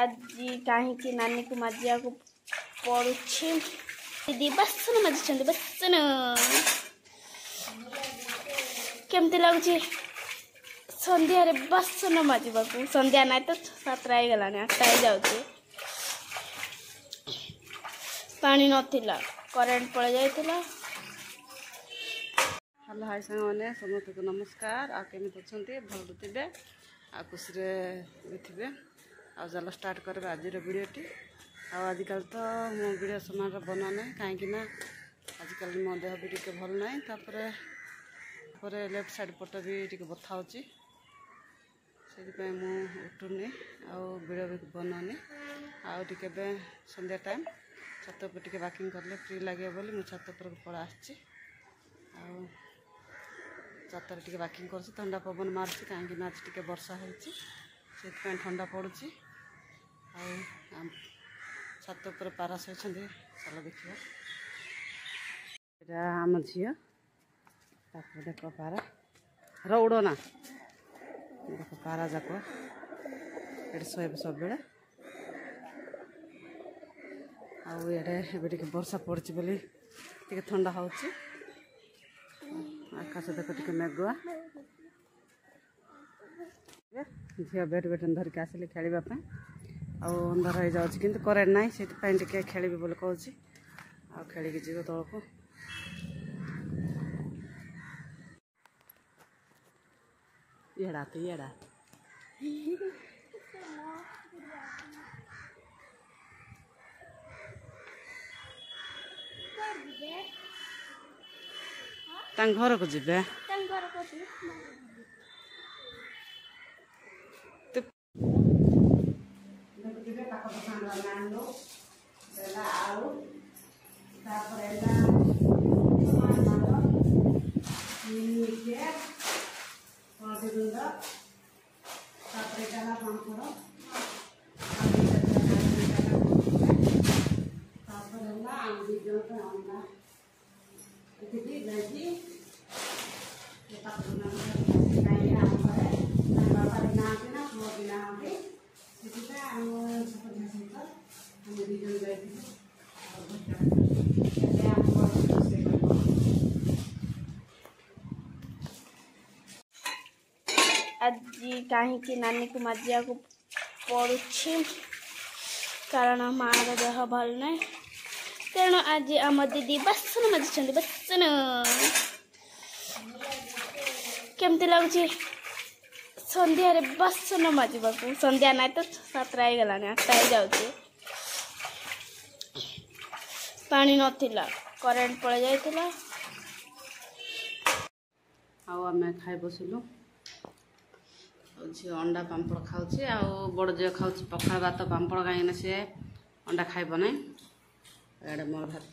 आज कहीं नानी को मजिया को पड़ुछि दीदी बासन मजिछन बासन केमती लगुच संध्या बासन मजबा संध्या ना तो 7टा हो गला 8टा हो जाऊे पानी नथिला करेंट पड़ जाइथिला। हेलो हाय सांग मैंने समस्त को नमस्कार आमती अच्छा भल थे आ खुशी थे आ चल स्टार्ट करवा आज भिडटी आजिकल तो मो भिड समय बना ना कहीं आजिकल मो देह भी टे भल ना तापर लेफ्ट साइड पट भी टे बथा से उठुनी आड़ भी बनानी आके संध्या टाइम छत पर टे वाकिंग कले फ्री लगे बोली मुझे छत पर पड़ा छतर टे वाकिंग कर ठंडा पवन मार्च कहीं आज टे वर्षा होती ठंडा पड़ुची छत पर पारा शोच चल देखिए यहाँ आम झी देख पारा रौड़ ना देख पारा जाक ये शोब सब बेले आटे वर्षा पड़ी बोली टे ठंडा हो आकाश देख टे मेघुआ झील बैट बैटन धरिक आसिले खेलवाई अंधार हो जाऊँ कि करेन्ट ना से खेल बोले कौन खेल जीव तौक येड़ा घर को जीवे आज कहीं नानी को मजिया को पड़ुछि कारण मार देह भल ना तेणु आज आम दीदी बासन मजिछन बासन केमती लगुच संध्या बासन मजबा संध्या ना तो 7टा हो गला 8टा हो जाऊे पानी नथिला करेंट पड़ जाइथिला आम खाई बसिलु झी अंडा पापड़ खाऊे आ बड़ झील खाऊँ पखाड़ भात पापड़ कहीं सी अंडा खाइब ना इे मोर भात